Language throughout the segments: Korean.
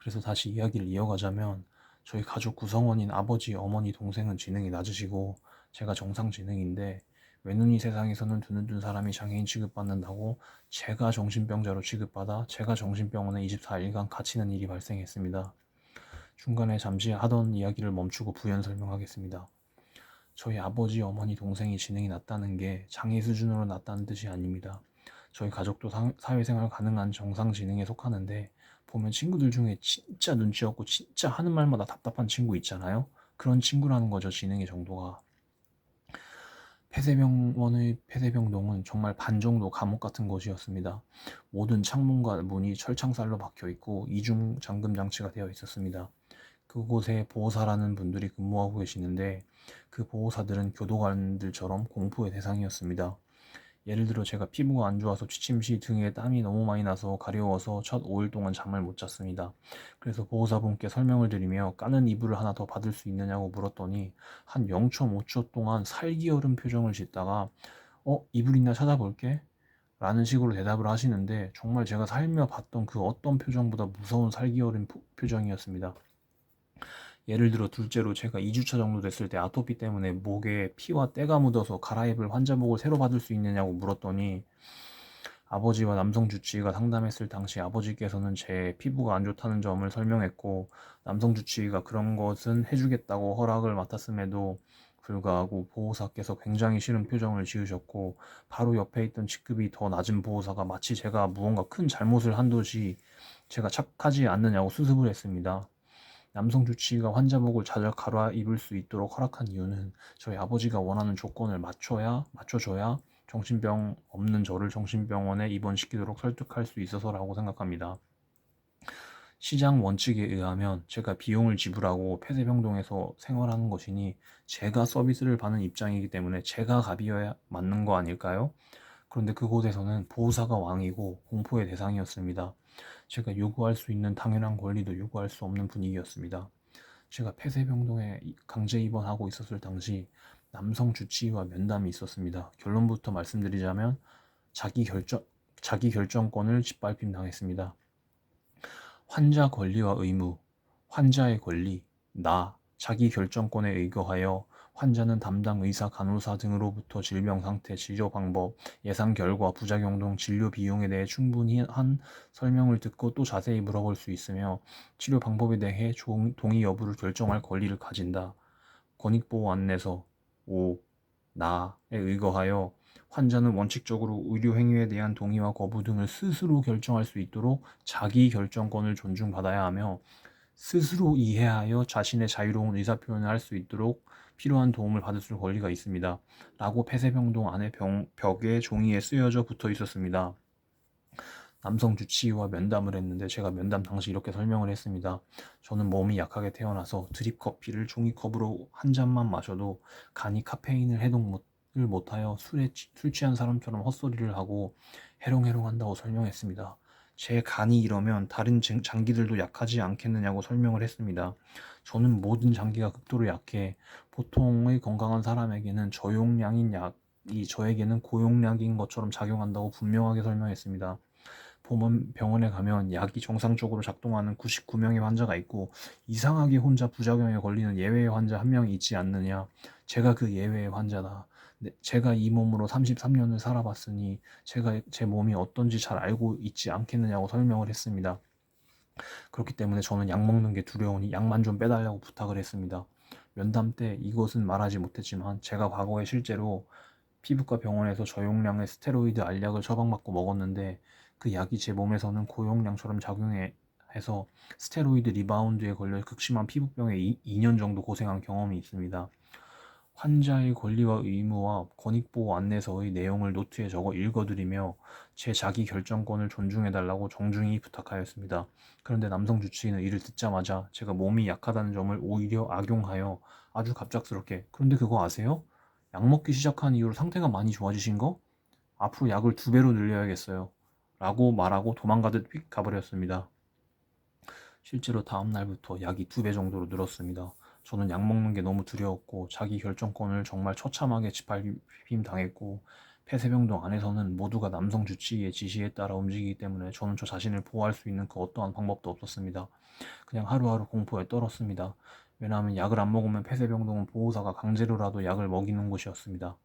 그래서 다시 이야기를 이어가자면 저희 가족 구성원인 아버지, 어머니, 동생은 지능이 낮으시고 제가 정상 지능인데 외눈이 세상에서는 두눈 뜬 사람이 장애인 취급받는다고 제가 정신병자로 취급받아 제가 정신병원에 24일간 갇히는 일이 발생했습니다. 중간에 잠시 하던 이야기를 멈추고 부연 설명하겠습니다. 저희 아버지, 어머니, 동생이 지능이 낮다는 게 장애 수준으로 낮다는 뜻이 아닙니다. 저희 가족도 사회생활 가능한 정상 지능에 속하는데 보면 친구들 중에 진짜 눈치 없고 진짜 하는 말마다 답답한 친구 있잖아요. 그런 친구라는 거죠. 지능의 정도가. 폐쇄병원의 폐쇄병동은 정말 반 정도 감옥 같은 곳이었습니다. 모든 창문과 문이 철창살로 박혀 있고 이중 잠금 장치가 되어 있었습니다. 그곳에 보호사라는 분들이 근무하고 계시는데 그 보호사들은 교도관들처럼 공포의 대상이었습니다. 예를 들어 제가 피부가 안 좋아서 취침 시 등에 땀이 너무 많이 나서 가려워서 첫 5일 동안 잠을 못 잤습니다. 그래서 보호사분께 설명을 드리며 까는 이불을 하나 더 받을 수 있느냐고 물었더니 한 0.5초 동안 살기어른 표정을 짓다가 이불 있나 찾아볼게? 라는 식으로 대답을 하시는데 정말 제가 살며 봤던 그 어떤 표정보다 무서운 살기어린 표정이었습니다. 예를 들어 둘째로 제가 2주차 정도 됐을 때 아토피 때문에 목에 피와 때가 묻어서 갈아입을 환자복을 새로 받을 수 있느냐고 물었더니 아버지와 남성 주치의가 상담했을 당시 아버지께서는 제 피부가 안 좋다는 점을 설명했고 남성 주치의가 그런 것은 해주겠다고 허락을 맡았음에도 불구하고 보호사께서 굉장히 싫은 표정을 지으셨고 바로 옆에 있던 직급이 더 낮은 보호사가 마치 제가 무언가 큰 잘못을 한 듯이 제가 착하지 않느냐고 수습을 했습니다. 남성 주치의가 환자복을 자주 갈아입을 수 있도록 허락한 이유는 저희 아버지가 원하는 조건을 맞춰줘야 정신병 없는 저를 정신병원에 입원시키도록 설득할 수 있어서라고 생각합니다. 시장 원칙에 의하면 제가 비용을 지불하고 폐쇄병동에서 생활하는 것이니 제가 서비스를 받는 입장이기 때문에 제가 갑이어야 맞는 거 아닐까요? 그런데 그곳에서는 보호사가 왕이고 공포의 대상이었습니다. 제가 요구할 수 있는 당연한 권리도 요구할 수 없는 분위기였습니다. 제가 폐쇄병동에 강제 입원하고 있었을 당시 남성 주치의와 면담이 있었습니다. 결론부터 말씀드리자면 자기 결정권을 짓밟힘 당했습니다. 환자 권리와 의무, 환자의 권리, 자기 결정권에 의거하여 환자는 담당 의사, 간호사 등으로부터 질병 상태, 치료 방법, 예상 결과, 부작용 등 진료 비용에 대해 충분히 한 설명을 듣고 또 자세히 물어볼 수 있으며 치료 방법에 대해 동의 여부를 결정할 권리를 가진다. 권익보호 안내서 5. 나에 의거하여 환자는 원칙적으로 의료 행위에 대한 동의와 거부 등을 스스로 결정할 수 있도록 자기 결정권을 존중받아야 하며 스스로 이해하여 자신의 자유로운 의사표현을 할 수 있도록 필요한 도움을 받을 수 권리가 있습니다. 라고 폐쇄병동 안에 벽에 종이에 쓰여져 붙어 있었습니다. 남성 주치의와 면담을 했는데 제가 면담 당시 이렇게 설명을 했습니다. 저는 몸이 약하게 태어나서 드립 커피를 종이컵으로 한 잔만 마셔도 간이 카페인을 해독을 못하여 술 취한 사람처럼 헛소리를 하고 해롱해롱한다고 설명했습니다. 제 간이 이러면 다른 장기들도 약하지 않겠느냐고 설명을 했습니다. 저는 모든 장기가 극도로 약해 보통의 건강한 사람에게는 저용량인 약이 저에게는 고용량인 것처럼 작용한다고 분명하게 설명했습니다. 병원에 가면 약이 정상적으로 작동하는 99명의 환자가 있고 이상하게 혼자 부작용에 걸리는 예외의 환자 한 명이 있지 않느냐. 제가 그 예외의 환자다. 제가 이 몸으로 33년을 살아봤으니 제가 제 몸이 어떤지 잘 알고 있지 않겠느냐고 설명을 했습니다. 그렇기 때문에 저는 약 먹는 게 두려우니 약만 좀 빼달라고 부탁을 했습니다. 면담 때 이것은 말하지 못했지만 제가 과거에 실제로 피부과 병원에서 저용량의 스테로이드 알약을 처방받고 먹었는데 그 약이 제 몸에서는 고용량처럼 작용해서 스테로이드 리바운드에 걸려 극심한 피부병에 2년 정도 고생한 경험이 있습니다. 환자의 권리와 의무와 권익보호 안내서의 내용을 노트에 적어 읽어드리며 제 자기 결정권을 존중해달라고 정중히 부탁하였습니다. 그런데 남성 주치의는 이를 듣자마자 제가 몸이 약하다는 점을 오히려 악용하여 아주 갑작스럽게 그런데 그거 아세요? 약 먹기 시작한 이후로 상태가 많이 좋아지신 거? 앞으로 약을 2배로 늘려야겠어요. 라고 말하고 도망가듯 휙 가버렸습니다. 실제로 다음 날부터 약이 2배 정도로 늘었습니다. 저는 약 먹는 게 너무 두려웠고 자기 결정권을 정말 처참하게 짓밟힘 당했고 폐쇄병동 안에서는 모두가 남성 주치의의 지시에 따라 움직이기 때문에 저는 저 자신을 보호할 수 있는 그 어떠한 방법도 없었습니다. 그냥 하루하루 공포에 떨었습니다. 왜냐하면 약을 안 먹으면 폐쇄병동은 보호사가 강제로라도 약을 먹이는 곳이었습니다.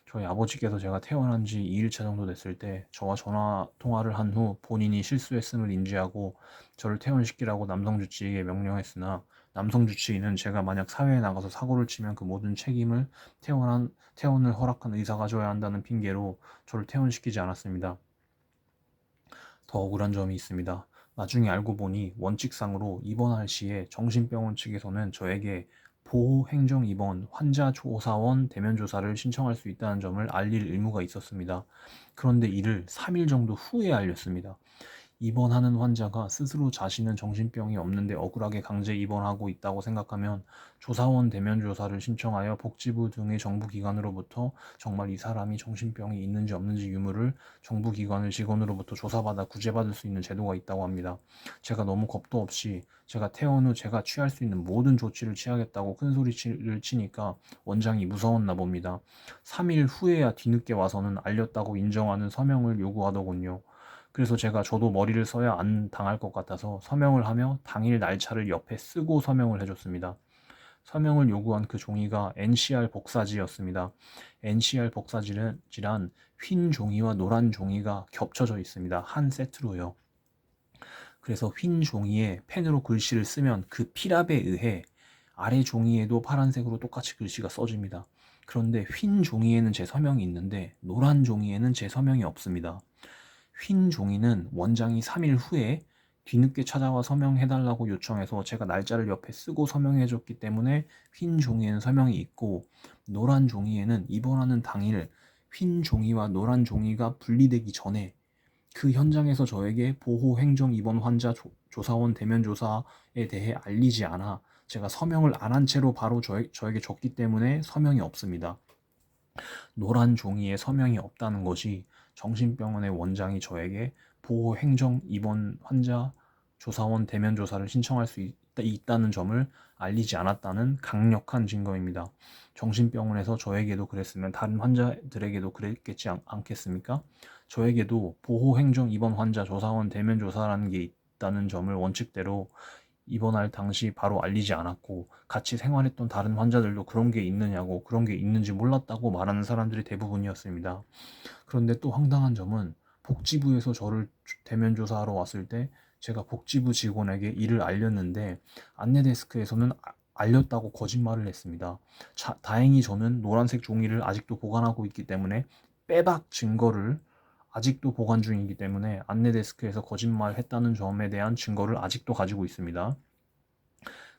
저희 아버지께서 제가 태어난 지 2일차 정도 됐을 때 저와 전화 통화를 한 후 본인이 실수했음을 인지하고 저를 퇴원시키라고 남성 주치의에게 명령했으나 남성 주치의는 제가 만약 사회에 나가서 사고를 치면 그 모든 책임을 퇴원을 허락한 의사가 져야 한다는 핑계로 저를 퇴원시키지 않았습니다. 더 억울한 점이 있습니다. 나중에 알고 보니 원칙상으로 입원할 시에 정신병원 측에서는 저에게 보호행정 입원 환자 조사원 대면 조사를 신청할 수 있다는 점을 알릴 의무가 있었습니다. 그런데 이를 3일 정도 후에 알렸습니다. 입원하는 환자가 스스로 자신은 정신병이 없는데 억울하게 강제 입원하고 있다고 생각하면 조사원 대면 조사를 신청하여 복지부 등의 정부기관으로부터 정말 이 사람이 정신병이 있는지 없는지 유무를 정부기관의 직원으로부터 조사받아 구제받을 수 있는 제도가 있다고 합니다. 제가 너무 겁도 없이 제가 퇴원 후 제가 취할 수 있는 모든 조치를 취하겠다고 큰소리를 치니까 원장이 무서웠나 봅니다. 3일 후에야 뒤늦게 와서는 알렸다고 인정하는 서명을 요구하더군요. 그래서 제가 저도 머리를 써야 안 당할 것 같아서 서명을 하며 당일 날짜를 옆에 쓰고 서명을 해줬습니다. 서명을 요구한 그 종이가 NCR 복사지였습니다. NCR 복사지란 흰 종이와 노란 종이가 겹쳐져 있습니다. 한 세트로요. 그래서 흰 종이에 펜으로 글씨를 쓰면 그 필압에 의해 아래 종이에도 파란색으로 똑같이 글씨가 써집니다. 그런데 흰 종이에는 제 서명이 있는데 노란 종이에는 제 서명이 없습니다. 흰 종이는 원장이 3일 후에 뒤늦게 찾아와 서명해달라고 요청해서 제가 날짜를 옆에 쓰고 서명해줬기 때문에 흰 종이에는 서명이 있고 노란 종이에는 입원하는 당일 흰 종이와 노란 종이가 분리되기 전에 그 현장에서 저에게 보호행정 입원 환자 조사원 대면 조사에 대해 알리지 않아 제가 서명을 안 한 채로 바로 저에게 줬기 때문에 서명이 없습니다. 노란 종이에 서명이 없다는 것이 정신병원의 원장이 저에게 보호행정 입원 환자 조사원 대면 조사를 신청할 수 있다는 점을 알리지 않았다는 강력한 증거입니다. 정신병원에서 저에게도 그랬으면 다른 환자들에게도 그랬겠지 않겠습니까? 저에게도 보호행정 입원 환자 조사원 대면 조사라는 게 있다는 점을 원칙대로 입원할 당시 바로 알리지 않았고 같이 생활했던 다른 환자들도 그런 게 있느냐고 그런 게 있는지 몰랐다고 말하는 사람들이 대부분이었습니다. 그런데 또 황당한 점은 복지부에서 저를 대면 조사하러 왔을 때 제가 복지부 직원에게 이를 알렸는데 안내데스크에서는 알렸다고 거짓말을 했습니다. 다행히 저는 노란색 종이를 아직도 보관하고 있기 때문에 빼박 증거를 아직도 보관 중이기 때문에 안내데스크에서 거짓말했다는 점에 대한 증거를 아직도 가지고 있습니다.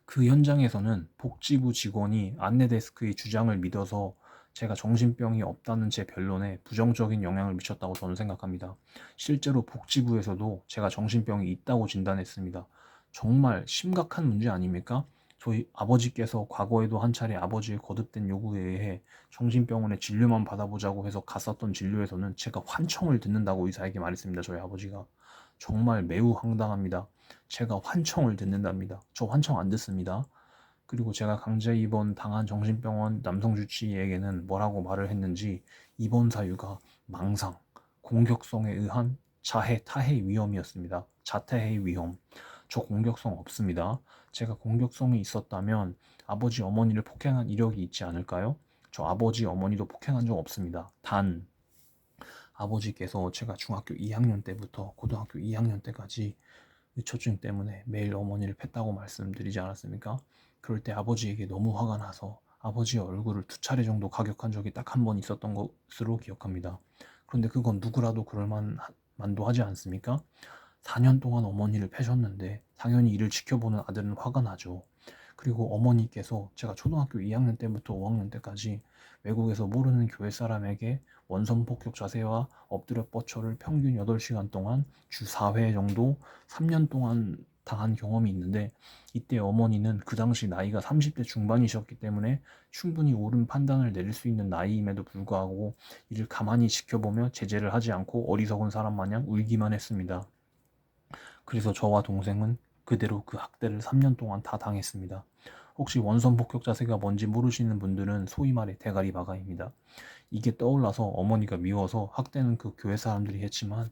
그 현장에서는 복지부 직원이 안내데스크의 주장을 믿어서 제가 정신병이 없다는 제 변론에 부정적인 영향을 미쳤다고 저는 생각합니다. 실제로 복지부에서도 제가 정신병이 있다고 진단했습니다. 정말 심각한 문제 아닙니까? 저희 아버지께서 과거에도 한 차례 아버지의 거듭된 요구에 의해 정신병원에 진료만 받아보자고 해서 갔었던 진료에서는 제가 환청을 듣는다고 의사에게 말했습니다. 저희 아버지가. 정말 매우 황당합니다. 제가 환청을 듣는답니다. 저 환청 안 듣습니다. 그리고 제가 강제 입원 당한 정신병원 남성 주치의에게는 뭐라고 말을 했는지 입원 사유가 망상, 공격성에 의한 자해, 타해 위험이었습니다. 자퇴해 위험. 저 공격성 없습니다. 제가 공격성이 있었다면 아버지 어머니를 폭행한 이력이 있지 않을까요? 저 아버지 어머니도 폭행한 적 없습니다. 단 아버지께서 제가 중학교 2학년 때부터 고등학교 2학년 때까지 의처증 때문에 매일 어머니를 팼다고 말씀드리지 않았습니까? 그럴 때 아버지에게 너무 화가 나서 아버지의 얼굴을 2차례 정도 가격한 적이 딱 한 번 있었던 것으로 기억합니다. 그런데 그건 누구라도 그럴 만도 하지 않습니까? 4년 동안 어머니를 패셨는데 당연히 이를 지켜보는 아들은 화가 나죠. 그리고 어머니께서 제가 초등학교 2학년 때부터 5학년 때까지 외국에서 모르는 교회 사람에게 원성 폭격 자세와 엎드려 뻗쳐를 평균 8시간 동안 주 4회 정도 3년 동안 당한 경험이 있는데 이때 어머니는 그 당시 나이가 30대 중반이셨기 때문에 충분히 옳은 판단을 내릴 수 있는 나이임에도 불구하고 이를 가만히 지켜보며 제재를 하지 않고 어리석은 사람 마냥 울기만 했습니다. 그래서 저와 동생은 그대로 그 학대를 3년 동안 다 당했습니다. 혹시 원선 복격 자세가 뭔지 모르시는 분들은 소위 말해 대가리 바가입니다. 이게 떠올라서 어머니가 미워서 학대는 그 교회 사람들이 했지만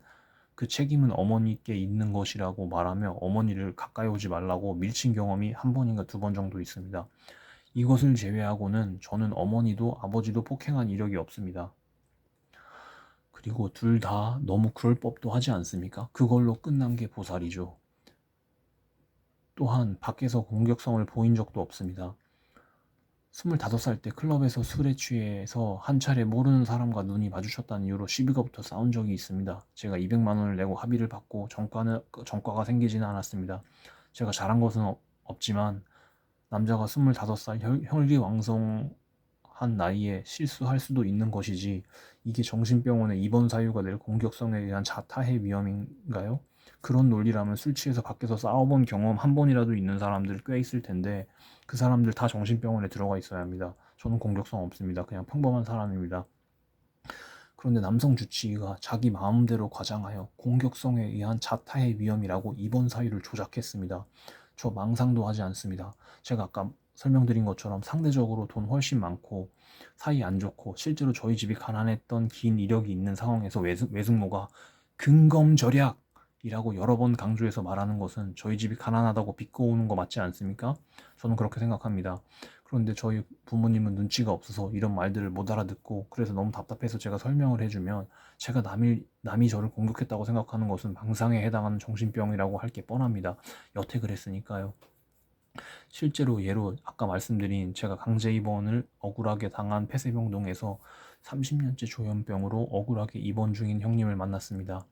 그 책임은 어머니께 있는 것이라고 말하며 어머니를 가까이 오지 말라고 밀친 경험이 한 번인가 두 번 정도 있습니다. 이것을 제외하고는 저는 어머니도 아버지도 폭행한 이력이 없습니다. 그리고 둘 다 너무 그럴 법도 하지 않습니까? 그걸로 끝난 게 보살이죠. 또한 밖에서 공격성을 보인 적도 없습니다. 25살 때 클럽에서 술에 취해서 한 차례 모르는 사람과 눈이 마주쳤다는 이유로 시비가 붙어 싸운 적이 있습니다. 제가 200만 원을 내고 합의를 받고 전과가 생기지는 않았습니다. 제가 잘한 것은 없지만 남자가 25살 혈기왕성한 나이에 실수할 수도 있는 것이지 이게 정신병원의 입원 사유가 될 공격성에 의한 자타해 위험인가요? 그런 논리라면 술 취해서 밖에서 싸워본 경험 한 번이라도 있는 사람들 꽤 있을 텐데 그 사람들 다 정신병원에 들어가 있어야 합니다. 저는 공격성 없습니다. 그냥 평범한 사람입니다. 그런데 남성 주치의가 자기 마음대로 과장하여 공격성에 의한 자타해 위험이라고 입원 사유를 조작했습니다. 저 망상도 하지 않습니다. 제가 아까 설명드린 것처럼 상대적으로 돈 훨씬 많고 사이 안 좋고 실제로 저희 집이 가난했던 긴 이력이 있는 상황에서 외숙모가 근검절약이라고 여러 번 강조해서 말하는 것은 저희 집이 가난하다고 비꼬는 거 맞지 않습니까? 저는 그렇게 생각합니다. 그런데 저희 부모님은 눈치가 없어서 이런 말들을 못 알아듣고 그래서 너무 답답해서 제가 설명을 해주면 제가 남이 저를 공격했다고 생각하는 것은 망상에 해당하는 정신병이라고 할 게 뻔합니다. 여태 그랬으니까요. 실제로 예로 아까 말씀드린 제가 강제 입원을 억울하게 당한 폐쇄병동에서 30년째 조현병으로 억울하게 입원 중인 형님을 만났습니다.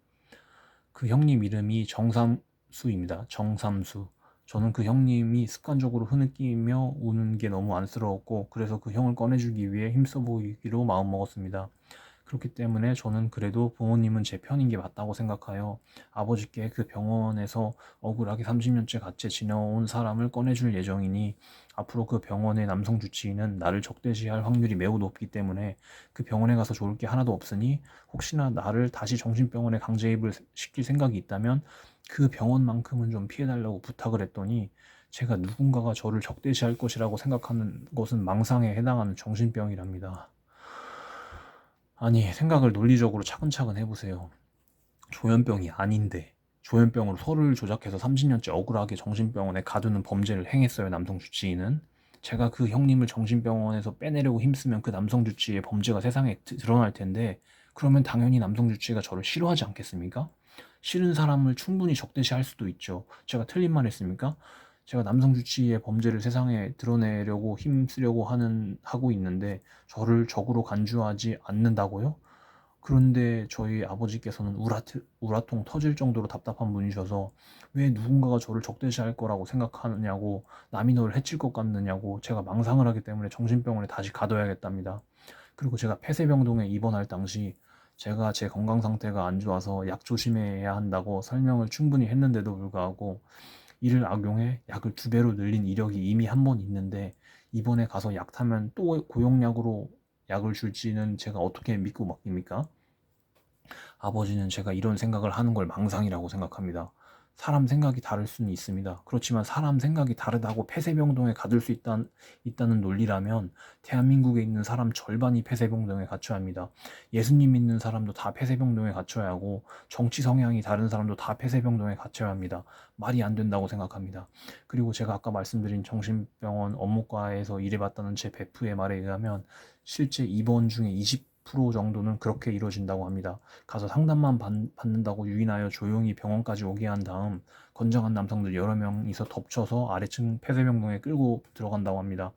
그 형님 이름이 정삼수입니다. 정삼수. 저는 그 형님이 습관적으로 흐느끼며 우는 게 너무 안쓰러웠고 그래서 그 형을 꺼내주기 위해 힘써 보이기로 마음먹었습니다. 그렇기 때문에 저는 그래도 부모님은 제 편인 게 맞다고 생각하여 아버지께 그 병원에서 억울하게 30년째 같이 지내온 사람을 꺼내줄 예정이니 앞으로 그 병원의 남성 주치의는 나를 적대시할 확률이 매우 높기 때문에 그 병원에 가서 좋을 게 하나도 없으니 혹시나 나를 다시 정신병원에 강제입을 시킬 생각이 있다면 그 병원만큼은 좀 피해달라고 부탁을 했더니 제가 누군가가 저를 적대시할 것이라고 생각하는 것은 망상에 해당하는 정신병이랍니다. 아니, 생각을 논리적으로 차근차근 해보세요. 조현병이 아닌데 조현병으로 서류를 조작해서 30년째 억울하게 정신병원에 가두는 범죄를 행했어요. 남성 주치의는. 제가 그 형님을 정신병원에서 빼내려고 힘쓰면 그 남성 주치의의 범죄가 세상에 드러날 텐데 그러면 당연히 남성 주치의가 저를 싫어하지 않겠습니까? 싫은 사람을 충분히 적대시할 수도 있죠. 제가 틀린 말 했습니까? 제가 남성 주치의의 범죄를 세상에 드러내려고 힘쓰려고 하고 있는데 저를 적으로 간주하지 않는다고요? 그런데 저희 아버지께서는 우라통 터질 정도로 답답한 분이셔서 왜 누군가가 저를 적대시할 거라고 생각하느냐고 남이 너를 해칠 것 같느냐고 제가 망상을 하기 때문에 정신병원에 다시 가둬야겠답니다. 그리고 제가 폐쇄병동에 입원할 당시 제가 제 건강 상태가 안 좋아서 약 조심해야 한다고 설명을 충분히 했는데도 불구하고 이를 악용해 약을 2배로 늘린 이력이 이미 한 번 있는데 이번에 가서 약 타면 또 고용약으로 약을 줄지는 제가 어떻게 믿고 맡깁니까? 아버지는 제가 이런 생각을 하는 걸 망상이라고 생각합니다. 사람 생각이 다를 수는 있습니다. 그렇지만 사람 생각이 다르다고 폐쇄병동에 가둘 수 있다는 논리라면 대한민국에 있는 사람 절반이 폐쇄병동에 갇혀야 합니다. 예수님 믿는 사람도 다 폐쇄병동에 갇혀야 하고 정치 성향이 다른 사람도 다 폐쇄병동에 갇혀야 합니다. 말이 안 된다고 생각합니다. 그리고 제가 아까 말씀드린 정신병원 업무과에서 일해봤다는 제 베프의 말에 의하면 실제 입원 중에 20% 정도는 그렇게 이루어진다고 합니다. 가서 상담만 받는다고 유인하여 조용히 병원까지 오게 한 다음 건장한 남성들 여러 명이서 덮쳐서 아래층 폐쇄병동에 끌고 들어간다고 합니다.